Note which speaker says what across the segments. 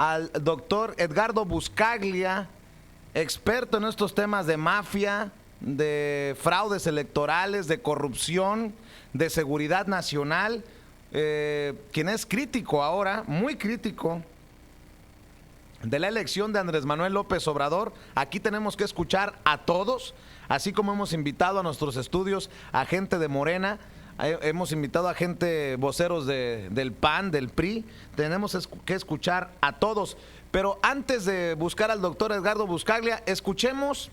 Speaker 1: al doctor Edgardo Buscaglia, experto en estos temas de mafia, de fraudes electorales, de corrupción, de seguridad nacional, quien es crítico ahora, muy crítico, de la elección de Andrés Manuel López Obrador. Aquí tenemos que escuchar a todos, así como hemos invitado a nuestros estudios a gente de Morena, hemos invitado a gente, voceros del PAN, del PRI, tenemos que escuchar a todos. Pero antes de buscar al doctor Edgardo Buscaglia, escuchemos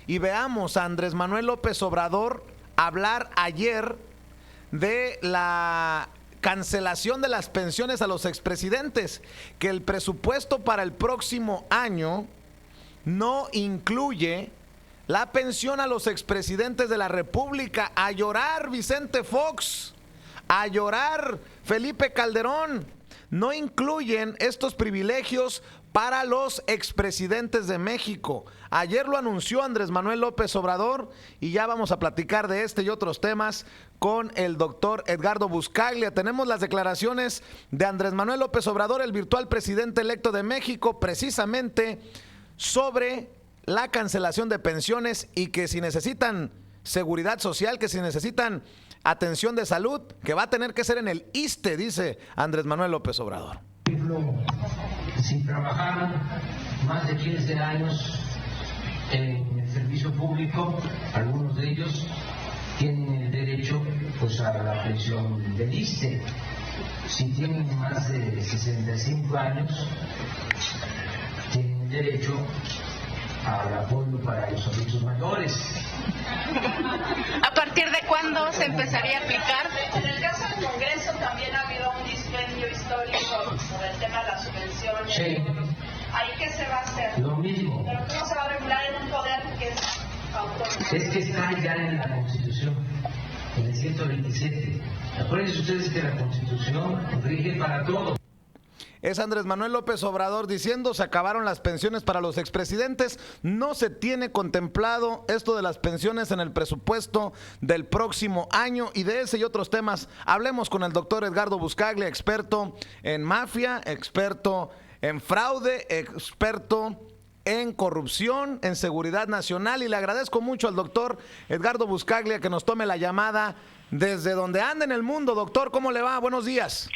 Speaker 1: y veamos a Andrés Manuel López Obrador hablar ayer de la cancelación de las pensiones a los expresidentes, que el presupuesto para el próximo año no incluye la pensión a los expresidentes de la República. A llorar Vicente Fox, a llorar Felipe Calderón. No incluyen estos privilegios para los expresidentes de México. Ayer lo anunció Andrés Manuel López Obrador y ya vamos a platicar de este y otros temas con el doctor Edgardo Buscaglia. Tenemos las declaraciones de Andrés Manuel López Obrador, el virtual presidente electo de México, precisamente sobre la cancelación de pensiones y que si necesitan seguridad social, que si necesitan atención de salud, que va a tener que ser en el ISSSTE, dice Andrés Manuel López Obrador.
Speaker 2: Si trabajaron más de 15 años en el servicio público, algunos de ellos tienen el derecho pues a la pensión del ISSSTE. Si tienen más de 65 años, tienen derecho al apoyo para los adultos mayores.
Speaker 3: ¿A partir de cuándo se empezaría a aplicar?
Speaker 4: En el caso del Congreso también ha habido un dispendio histórico sobre el tema de las subvenciones.
Speaker 2: Sí.
Speaker 4: ¿Ahí qué se va a hacer?
Speaker 2: Lo mismo.
Speaker 4: Pero ¿cómo se va a regular en un poder que es autónomo?
Speaker 2: Es que está ya en la Constitución, en el 127. Acuérdense ustedes que la Constitución rige para todo.
Speaker 1: Es Andrés Manuel López Obrador diciendo: se acabaron las pensiones para los expresidentes, no se tiene contemplado esto de las pensiones en el presupuesto del próximo año. Y de ese y otros temas hablemos con el doctor Edgardo Buscaglia, experto en mafia, experto en fraude, experto en corrupción, en seguridad nacional. Y le agradezco mucho al doctor Edgardo Buscaglia que nos tome la llamada desde donde anda en el mundo. Doctor, ¿cómo le va? Buenos días.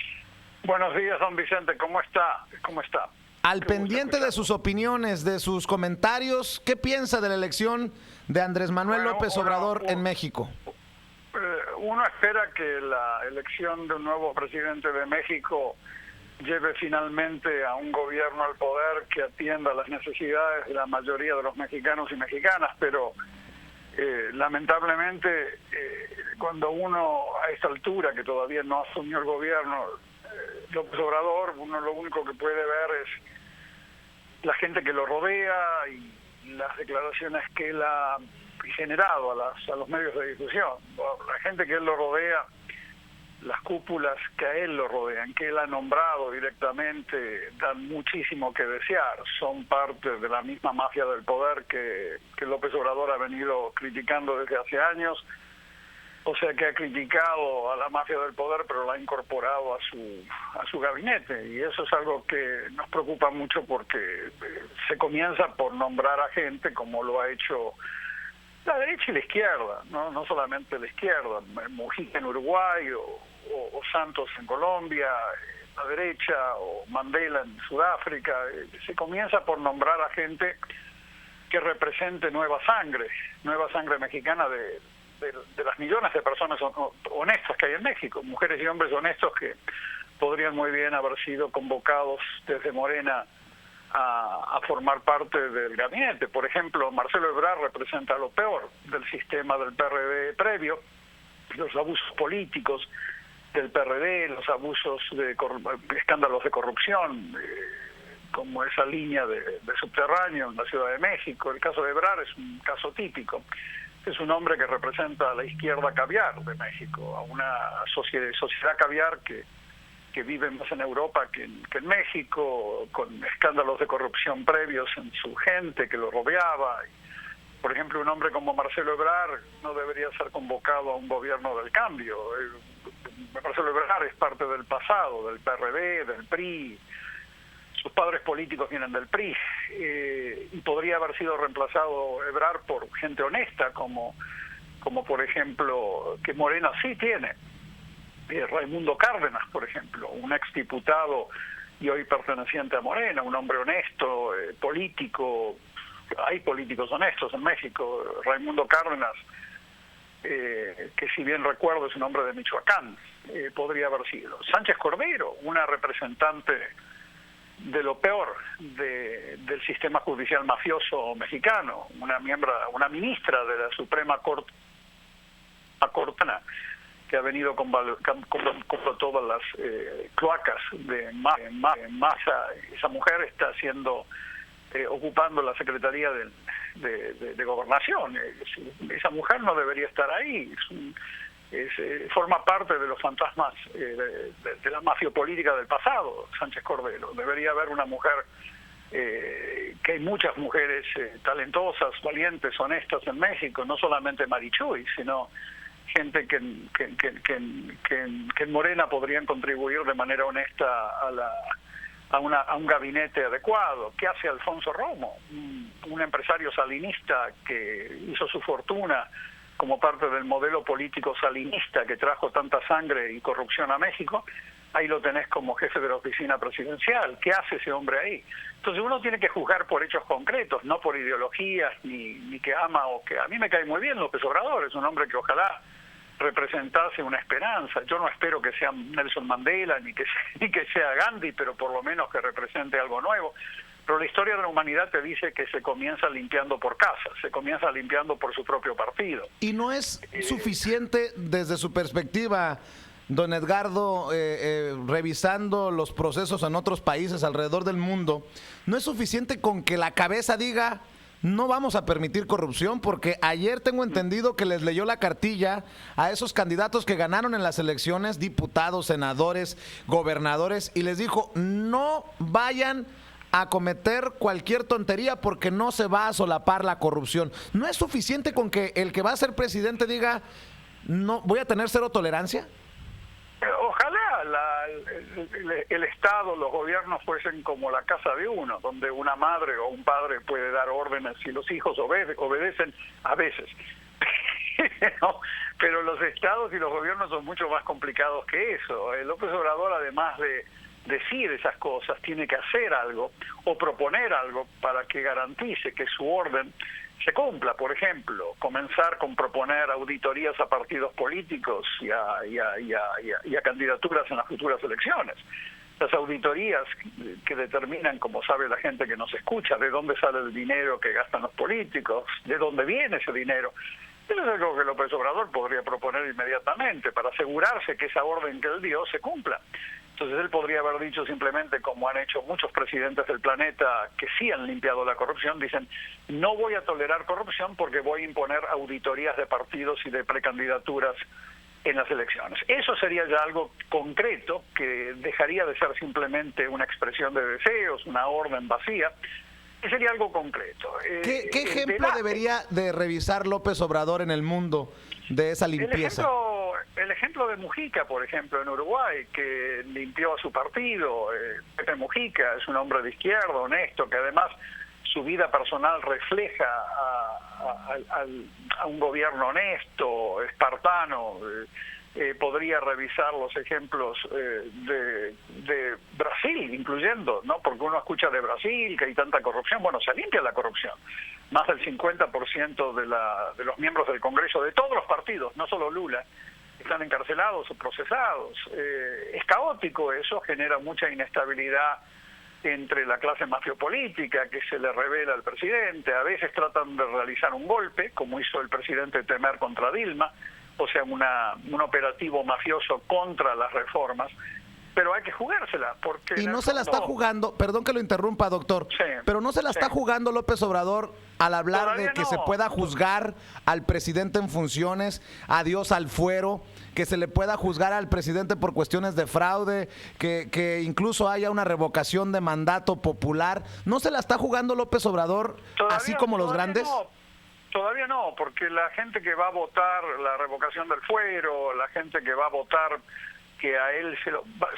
Speaker 5: Buenos días, don Vicente. ¿Cómo está? ¿Cómo está?
Speaker 1: Al pendiente de sus opiniones, de sus comentarios, ¿qué piensa de la elección de Andrés Manuel López Obrador en México?
Speaker 5: Uno espera que la elección de un nuevo presidente de México lleve finalmente a un gobierno al poder que atienda las necesidades de la mayoría de los mexicanos y mexicanas, pero lamentablemente cuando uno a esta altura, que todavía no asumió el gobierno, López Obrador, uno lo único que puede ver es la gente que lo rodea y las declaraciones que él ha generado a los medios de difusión. La gente que él lo rodea, las cúpulas que a él lo rodean, que él ha nombrado directamente, dan muchísimo que desear. Son parte de la misma mafia del poder que López Obrador ha venido criticando desde hace años. O sea, que ha criticado a la mafia del poder, pero la ha incorporado a su gabinete. Y eso es algo que nos preocupa mucho porque se comienza por nombrar a gente como lo ha hecho la derecha y la izquierda, no solamente la izquierda, Mujica en Uruguay o Santos en Colombia, la derecha, o Mandela en Sudáfrica. Se comienza por nombrar a gente que represente nueva sangre mexicana de las millones de personas honestas que hay en México, mujeres y hombres honestos que podrían muy bien haber sido convocados desde Morena a formar parte del gabinete. Por ejemplo, Marcelo Ebrard representa lo peor del sistema del PRD previo, los abusos políticos del PRD, los abusos de escándalos de corrupción, como esa línea de subterráneo en la Ciudad de México. El caso de Ebrard es un caso típico. Es un hombre que representa a la izquierda caviar de México, a una sociedad caviar que vive más en Europa que en México, con escándalos de corrupción previos en su gente que lo rodeaba. Por ejemplo, un hombre como Marcelo Ebrard no debería ser convocado a un gobierno del cambio. Marcelo Ebrard es parte del pasado, del PRD, del PRI. sus padres políticos vienen del PRI, y podría haber sido reemplazado Ebrard por gente honesta, como por ejemplo, que Morena sí tiene. Raimundo Cárdenas, por ejemplo, un exdiputado y hoy perteneciente a Morena, un hombre honesto, político. Hay políticos honestos en México. Raimundo Cárdenas, que si bien recuerdo es un hombre de Michoacán, podría haber sido. Sánchez Cordero, una representante de lo peor del sistema judicial mafioso mexicano, una ministra de la Suprema Corte, que ha venido con todas las cloacas de masa. Esa mujer está ocupando la Secretaría de Gobernación. Esa mujer no debería estar ahí. Forma parte de los fantasmas de la mafia política del pasado, Sánchez Cordero. Debería haber una mujer, que hay muchas mujeres talentosas, valientes, honestas en México, no solamente Marichuy, sino gente que en Morena podrían contribuir de manera honesta a un gabinete adecuado. ¿Qué hace Alfonso Romo? Un empresario salinista que hizo su fortuna como parte del modelo político salinista que trajo tanta sangre y corrupción a México. Ahí lo tenés como jefe de la oficina presidencial. ¿Qué hace ese hombre ahí? Entonces uno tiene que juzgar por hechos concretos, no por ideologías, ni que ama o que... A mí me cae muy bien López Obrador, es un hombre que ojalá representase una esperanza. Yo no espero que sea Nelson Mandela ni que sea Gandhi, pero por lo menos que represente algo nuevo. Pero la historia de la humanidad te dice que se comienza limpiando por casa, se comienza limpiando por su propio partido.
Speaker 1: ¿Y no es suficiente desde su perspectiva, don Edgardo, revisando los procesos en otros países alrededor del mundo, no es suficiente con que la cabeza diga: no vamos a permitir corrupción? Porque ayer tengo entendido que les leyó la cartilla a esos candidatos que ganaron en las elecciones, diputados, senadores, gobernadores, y les dijo: no vayan a cometer cualquier tontería porque no se va a solapar la corrupción. ¿No es suficiente con que el que va a ser presidente diga: no, voy a tener cero tolerancia?
Speaker 5: Ojalá el Estado, los gobiernos fuesen como la casa de uno, donde una madre o un padre puede dar órdenes y los hijos obedecen a veces. Pero los estados y los gobiernos son mucho más complicados que eso. López Obrador, además de decir esas cosas, tiene que hacer algo o proponer algo para que garantice que su orden se cumpla. Por ejemplo, comenzar con proponer auditorías a partidos políticos y a candidaturas en las futuras elecciones. Las auditorías que determinan, como sabe la gente que nos escucha, de dónde sale el dinero que gastan los políticos, de dónde viene ese dinero. Eso es algo que López Obrador podría proponer inmediatamente para asegurarse que esa orden que él dio se cumpla. Entonces él podría haber dicho simplemente, como han hecho muchos presidentes del planeta que sí han limpiado la corrupción, dicen: no voy a tolerar corrupción porque voy a imponer auditorías de partidos y de precandidaturas en las elecciones. Eso sería ya algo concreto que dejaría de ser simplemente una expresión de deseos, una orden vacía, y sería algo concreto.
Speaker 1: ¿Qué ejemplo debería de revisar López Obrador en el mundo de esa limpieza?
Speaker 5: El ejemplo de Mujica, por ejemplo, en Uruguay, que limpió a su partido. Pepe Mujica es un hombre de izquierda, honesto, que además su vida personal refleja a un gobierno honesto, espartano. Podría revisar los ejemplos de Brasil, incluyendo, ¿no? Porque uno escucha de Brasil que hay tanta corrupción. Bueno, se limpia la corrupción. Más del 50% de los miembros del Congreso de todos los partidos, no solo Lula, están encarcelados o procesados. Es caótico eso, genera mucha inestabilidad entre la clase mafiopolítica que se le revela al presidente. A veces tratan de realizar un golpe, como hizo el presidente Temer contra Dilma, o sea, un operativo mafioso contra las reformas, pero hay que jugársela. Porque
Speaker 1: y no se la está jugando, perdón que lo interrumpa, doctor,
Speaker 5: sí,
Speaker 1: pero no se la está jugando López Obrador al hablar
Speaker 5: todavía
Speaker 1: de que
Speaker 5: no
Speaker 1: se pueda juzgar al presidente en funciones, adiós al fuero, que se le pueda juzgar al presidente por cuestiones de fraude, que incluso haya una revocación de mandato popular. ¿No se la está jugando López Obrador así como los grandes?
Speaker 5: No. Todavía no, porque la gente que va a votar la revocación del fuero, la gente que va a votar que a él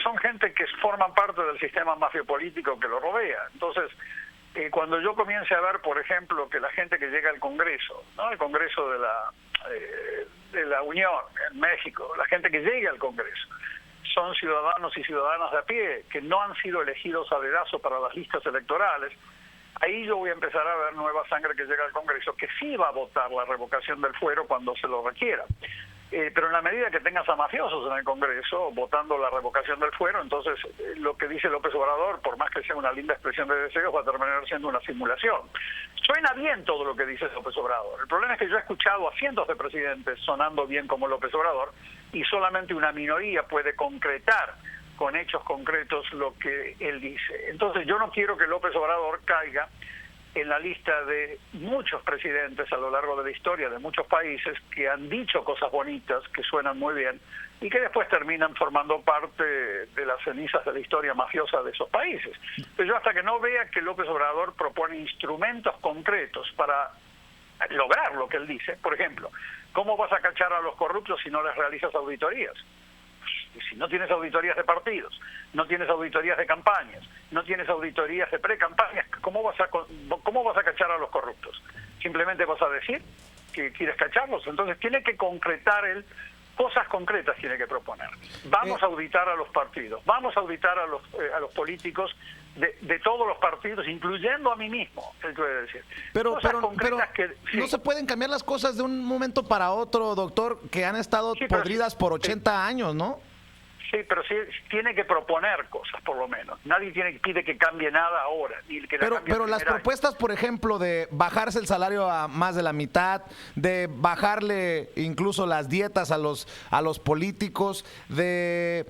Speaker 5: son gente que forman parte del sistema mafiopolítico que lo rodea. Entonces, cuando yo comience a ver, por ejemplo, que la gente que llega al Congreso, ¿no? El Congreso de la Unión en México, la gente que llegue al Congreso, son ciudadanos y ciudadanas de a pie, que no han sido elegidos a dedazo para las listas electorales, ahí yo voy a empezar a ver nueva sangre que llega al Congreso, que sí va a votar la revocación del fuero cuando se lo requiera. Pero en la medida que tengas a mafiosos en el Congreso votando la revocación del fuero, entonces lo que dice López Obrador, por más que sea una linda expresión de deseos, va a terminar siendo una simulación. Suena bien todo lo que dice López Obrador. El problema es que yo he escuchado a cientos de presidentes sonando bien como López Obrador y solamente una minoría puede concretar con hechos concretos lo que él dice. Entonces yo no quiero que López Obrador caiga en la lista de muchos presidentes a lo largo de la historia de muchos países que han dicho cosas bonitas, que suenan muy bien, y que después terminan formando parte de las cenizas de la historia mafiosa de esos países. Pero yo hasta que no vea que López Obrador propone instrumentos concretos para lograr lo que él dice, por ejemplo, ¿cómo vas a cachar a los corruptos si no les realizas auditorías? Si no tienes auditorías de partidos, no tienes auditorías de campañas, no tienes auditorías de pre-campañas, ¿cómo vas a cachar a los corruptos? ¿Simplemente vas a decir que quieres cacharlos? Entonces tiene que concretar él, cosas concretas tiene que proponer. Vamos a auditar a los partidos, vamos a auditar a los políticos de todos los partidos, incluyendo a mí mismo, él puede decir.
Speaker 1: Pero
Speaker 5: que, sí.
Speaker 1: No se pueden cambiar las cosas de un momento para otro, doctor, que han estado podridas por 80 años, ¿no?
Speaker 5: Sí, pero sí tiene que proponer cosas, por lo menos. Nadie pide que cambie nada ahora. Ni que
Speaker 1: pero las propuestas, por ejemplo, de bajarse el salario a más de la mitad, de bajarle incluso las dietas a los políticos, de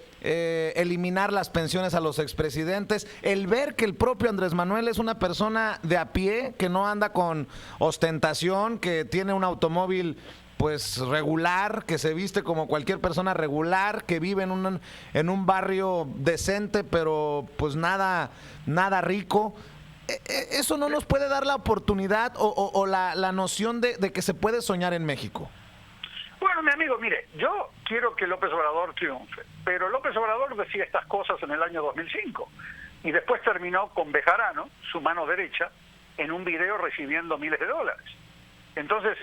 Speaker 1: eliminar las pensiones a los expresidentes, el ver que el propio Andrés Manuel es una persona de a pie, que no anda con ostentación, que tiene un automóvil pues regular, que se viste como cualquier persona regular, que vive en un barrio decente, pero pues nada rico. ¿Eso no nos puede dar la oportunidad o la noción de que se puede soñar en México?
Speaker 5: Bueno, mi amigo, mire, yo quiero que López Obrador triunfe, pero López Obrador decía estas cosas en el año 2005 y después terminó con Bejarano, su mano derecha, en un video recibiendo miles de dólares. Entonces,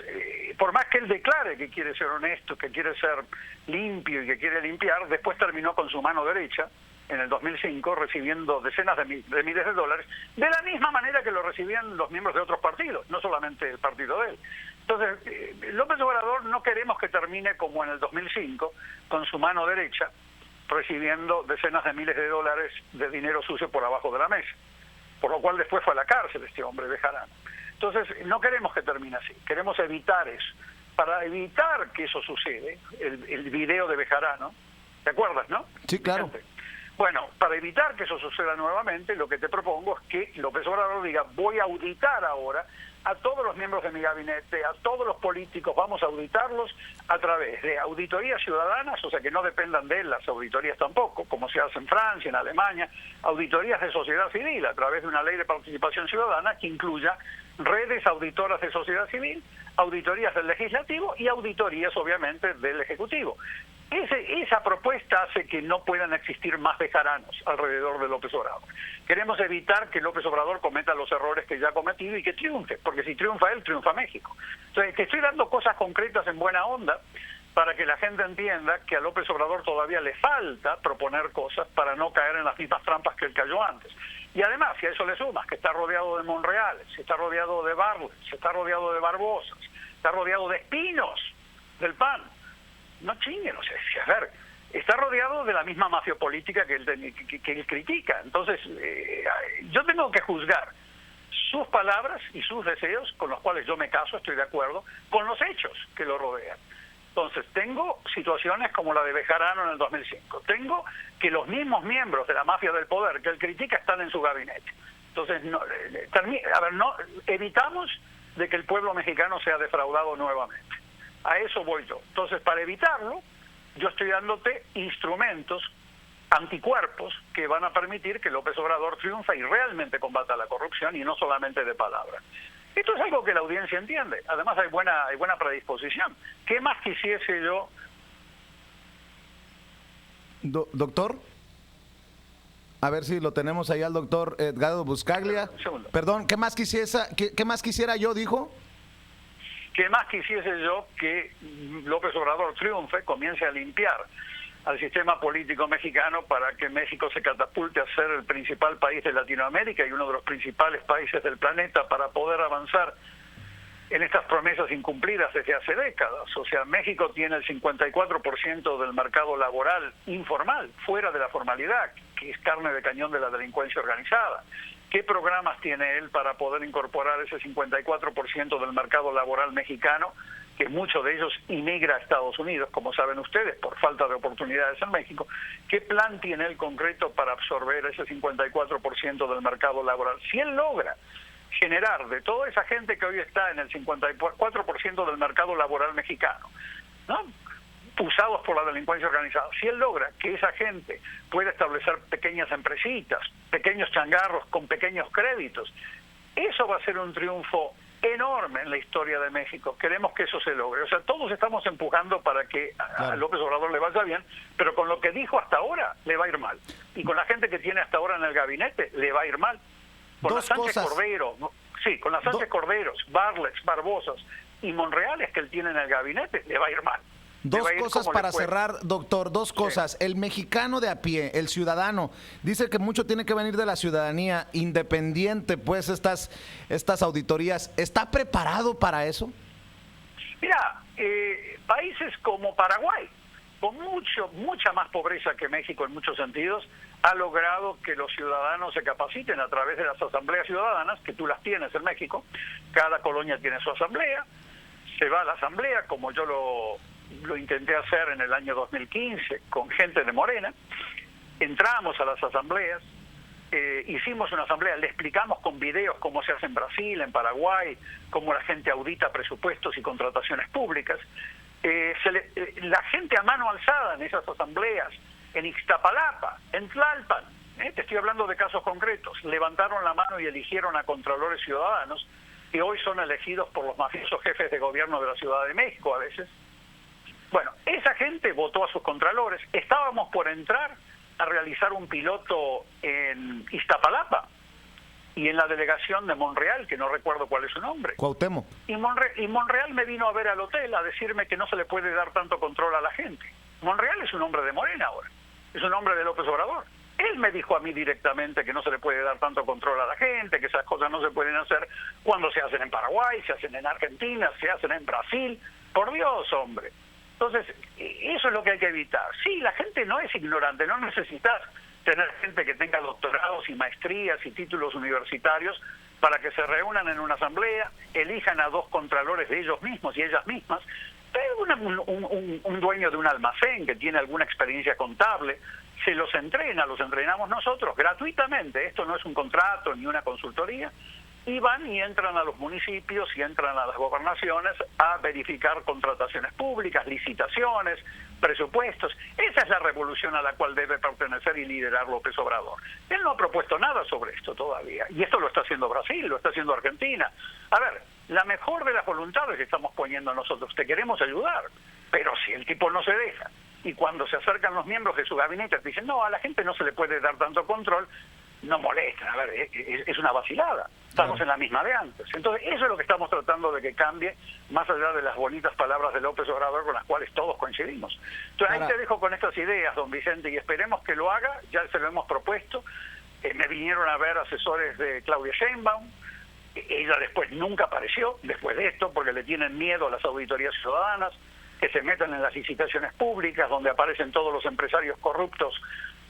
Speaker 5: por más que él declare que quiere ser honesto, que quiere ser limpio y que quiere limpiar, después terminó con su mano derecha, en el 2005, recibiendo decenas de miles de dólares, de la misma manera que lo recibían los miembros de otros partidos, no solamente el partido de él. Entonces, López Obrador no queremos que termine como en el 2005, con su mano derecha, recibiendo decenas de miles de dólares de dinero sucio por abajo de la mesa, por lo cual después fue a la cárcel este hombre, Bejarano. Entonces, no queremos que termine así, queremos evitar eso. Para evitar que eso sucede, el video de Bejarano, ¿te acuerdas, no?
Speaker 1: Sí, claro.
Speaker 5: Bueno, para evitar que eso suceda nuevamente, lo que te propongo es que López Obrador diga, voy a auditar ahora a todos los miembros de mi gabinete, a todos los políticos, vamos a auditarlos a través de auditorías ciudadanas, o sea que no dependan de él las auditorías tampoco, como se hace en Francia, en Alemania, auditorías de sociedad civil a través de una ley de participación ciudadana que incluya redes auditoras de sociedad civil, auditorías del legislativo y auditorías obviamente del ejecutivo. Esa propuesta hace que no puedan existir más bejaranos alrededor de López Obrador. Queremos evitar que López Obrador cometa los errores que ya ha cometido y que triunfe, porque si triunfa él, triunfa México. Entonces, te estoy dando cosas concretas en buena onda para que la gente entienda que a López Obrador todavía le falta proponer cosas para no caer en las mismas trampas que él cayó antes. Y además, si a eso le sumas que está rodeado de Monreales, está rodeado de Bartlett, está rodeado de Barbosas, está rodeado de Espinos del PAN, no chinguen, o sea, a ver, está rodeado de la misma mafia política que él critica. Entonces, yo tengo que juzgar sus palabras y sus deseos, con los cuales yo me caso, estoy de acuerdo, con los hechos que lo rodean. Entonces, tengo situaciones como la de Bejarano en el 2005. Tengo que los mismos miembros de la mafia del poder que él critica están en su gabinete. Entonces, evitamos de que el pueblo mexicano sea defraudado nuevamente. A eso voy yo. Entonces, para evitarlo, yo estoy dándote instrumentos, anticuerpos, que van a permitir que López Obrador triunfe y realmente combata la corrupción y no solamente de palabra. Esto es algo que la audiencia entiende. Además, hay buena predisposición. ¿Qué más quisiese yo
Speaker 1: Doctor, a ver si lo tenemos ahí al doctor Edgardo Buscaglia.
Speaker 5: Un segundo.
Speaker 1: Perdón, ¿qué más quisiera yo, dijo?
Speaker 5: ¿Qué más quisiese yo que López Obrador triunfe, comience a limpiar al sistema político mexicano para que México se catapulte a ser el principal país de Latinoamérica y uno de los principales países del planeta para poder avanzar en estas promesas incumplidas desde hace décadas? O sea, México tiene el 54% del mercado laboral informal, fuera de la formalidad, que es carne de cañón de la delincuencia organizada. ¿Qué programas tiene él para poder incorporar ese 54% del mercado laboral mexicano, que mucho de ellos inmigra a Estados Unidos, como saben ustedes, por falta de oportunidades en México? ¿Qué plan tiene él concreto para absorber ese 54% del mercado laboral? Si él logra generar de toda esa gente que hoy está en el 54% del mercado laboral mexicano, ¿no?, usados por la delincuencia organizada, si él logra que esa gente pueda establecer pequeñas empresitas, pequeños changarros con pequeños créditos, eso va a ser un triunfo enorme en la historia de México. Queremos que eso se logre. O sea, todos estamos empujando para que a López Obrador le vaya bien, pero con lo que dijo hasta ahora le va a ir mal. Y con la gente que tiene hasta ahora en el gabinete le va a ir mal. Con la Sánchez Cordero, sí, con las Sánchez Corderos, Barlets, Barbosas y Monreales que él tiene en el gabinete, le va a ir mal.
Speaker 1: Dos cosas para cerrar, doctor, dos cosas. Sí. El mexicano de a pie, el ciudadano, dice que mucho tiene que venir de la ciudadanía independiente, pues estas auditorías. ¿Está preparado para eso?
Speaker 5: Mira, países como Paraguay, con mucha más pobreza que México en muchos sentidos, ha logrado que los ciudadanos se capaciten a través de las asambleas ciudadanas, que tú las tienes en México. Cada colonia tiene su asamblea, se va a la asamblea, como yo lo intenté hacer en el año 2015 con gente de Morena. Entramos a las asambleas, hicimos una asamblea, le explicamos con videos cómo se hace en Brasil, en Paraguay, cómo la gente audita presupuestos y contrataciones públicas. La gente a mano alzada en esas asambleas, en Ixtapalapa, en Tlalpan, te estoy hablando de casos concretos, levantaron la mano y eligieron a contralores ciudadanos que hoy son elegidos por los mafiosos jefes de gobierno de la Ciudad de México a veces. Bueno, esa gente votó a sus contralores. Estábamos por entrar a realizar un piloto en Iztapalapa y en la delegación de Monreal, que no recuerdo cuál es su nombre.
Speaker 1: Cuauhtémoc.
Speaker 5: Y Monreal me vino a ver al hotel a decirme que no se le puede dar tanto control a la gente. Monreal es un hombre de Morena ahora, es un hombre de López Obrador. Él me dijo a mí directamente que no se le puede dar tanto control a la gente, que esas cosas no se pueden hacer cuando se hacen en Paraguay, se hacen en Argentina, se hacen en Brasil. Por Dios, hombre. Entonces, eso es lo que hay que evitar. Sí, la gente no es ignorante, no necesitas tener gente que tenga doctorados y maestrías y títulos universitarios para que se reúnan en una asamblea, elijan a dos contralores de ellos mismos y ellas mismas, un dueño de un almacén que tiene alguna experiencia contable, se los entrenamos nosotros gratuitamente. Esto no es un contrato ni una consultoría. Y van y entran a los municipios y entran a las gobernaciones a verificar contrataciones públicas, licitaciones, presupuestos. Esa es la revolución a la cual debe pertenecer y liderar López Obrador. Él no ha propuesto nada sobre esto todavía. Y esto lo está haciendo Brasil, lo está haciendo Argentina. A ver, la mejor de las voluntades que estamos poniendo nosotros. Te queremos ayudar, pero si el tipo no se deja. Y cuando se acercan los miembros de su gabinete dicen, no, a la gente no se le puede dar tanto control, no molesten. A ver, es una vacilada. Estamos en la misma de antes. Entonces, eso es lo que estamos tratando de que cambie, más allá de las bonitas palabras de López Obrador con las cuales todos coincidimos. Entonces, ahí te dejo con estas ideas, don Vicente, y esperemos que lo haga. Ya se lo hemos propuesto. Me vinieron a ver asesores de Claudia Sheinbaum. Ella después nunca apareció, después de esto, porque le tienen miedo a las auditorías ciudadanas, que se metan en las licitaciones públicas, donde aparecen todos los empresarios corruptos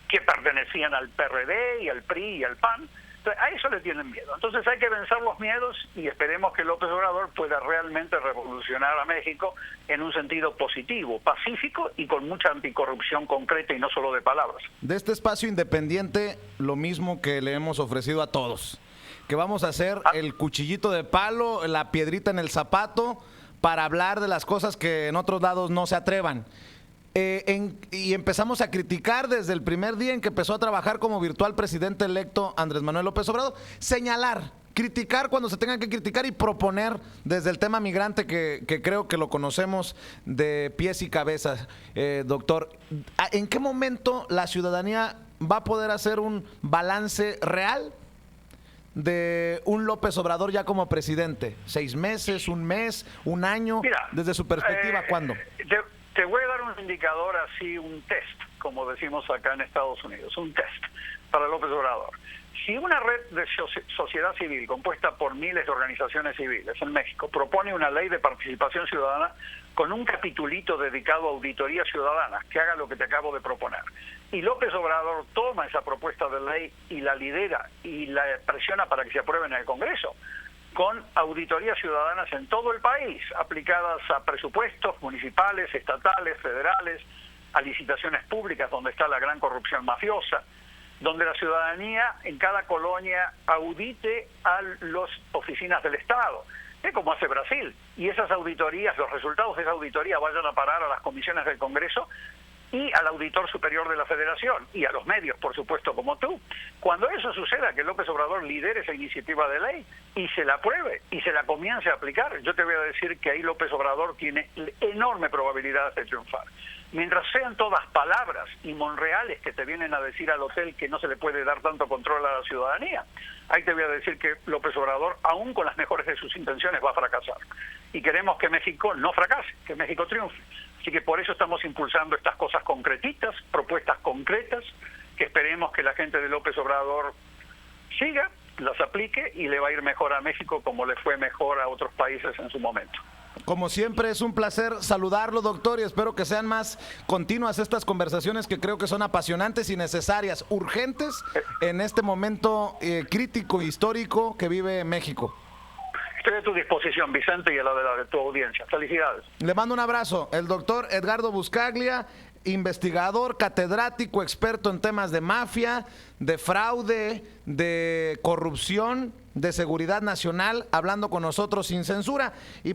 Speaker 5: que pertenecían al PRD y al PRI y al PAN. A eso le tienen miedo. Entonces hay que vencer los miedos y esperemos que López Obrador pueda realmente revolucionar a México en un sentido positivo, pacífico y con mucha anticorrupción concreta y no solo de palabras.
Speaker 1: De este espacio independiente, lo mismo que le hemos ofrecido a todos, que vamos a hacer el cuchillito de palo, la piedrita en el zapato, para hablar de las cosas que en otros lados no se atrevan. Y empezamos a criticar desde el primer día en que empezó a trabajar como virtual presidente electo Andrés Manuel López Obrador, señalar criticar cuando se tenga que criticar y proponer desde el tema migrante que creo que lo conocemos de pies y cabezas. Doctor, ¿en qué momento la ciudadanía va a poder hacer un balance real de un López Obrador ya como presidente? ¿6 meses, un mes, un año?
Speaker 5: Mira,
Speaker 1: desde su perspectiva, ¿cuándo?
Speaker 5: Te voy a dar un indicador así, un test, como decimos acá en Estados Unidos, un test para López Obrador. Si una red de sociedad civil compuesta por miles de organizaciones civiles en México propone una ley de participación ciudadana con un capitulito dedicado a auditoría ciudadana, que haga lo que te acabo de proponer, y López Obrador toma esa propuesta de ley y la lidera y la presiona para que se apruebe en el Congreso, con auditorías ciudadanas en todo el país, aplicadas a presupuestos municipales, estatales, federales, a licitaciones públicas donde está la gran corrupción mafiosa, donde la ciudadanía en cada colonia audite a las oficinas del Estado, como hace Brasil, y esas auditorías, los resultados de esa auditoría vayan a parar a las comisiones del Congreso y al auditor superior de la Federación y a los medios, por supuesto, como tú. Cuando eso suceda, que López Obrador lidere esa iniciativa de ley y se la apruebe y se la comience a aplicar, yo te voy a decir que ahí López Obrador tiene enorme probabilidad de triunfar. Mientras sean todas palabras y monreales que te vienen a decir al hotel que no se le puede dar tanto control a la ciudadanía, ahí te voy a decir que López Obrador, aún con las mejores de sus intenciones, va a fracasar. Y queremos que México no fracase, que México triunfe. Así que por eso estamos impulsando estas cosas concretitas, propuestas concretas, que esperemos que la gente de López Obrador siga, las aplique y le va a ir mejor a México como le fue mejor a otros países en su momento.
Speaker 1: Como siempre, es un placer saludarlo, doctor, y espero que sean más continuas estas conversaciones que creo que son apasionantes y necesarias, urgentes en este momento crítico, histórico que vive México.
Speaker 5: Estoy a tu disposición, Vicente, y a la de tu audiencia. Felicidades.
Speaker 1: Le mando un abrazo. El doctor Edgardo Buscaglia, investigador, catedrático, experto en temas de mafia, de fraude, de corrupción, de seguridad nacional, hablando con nosotros sin censura. Y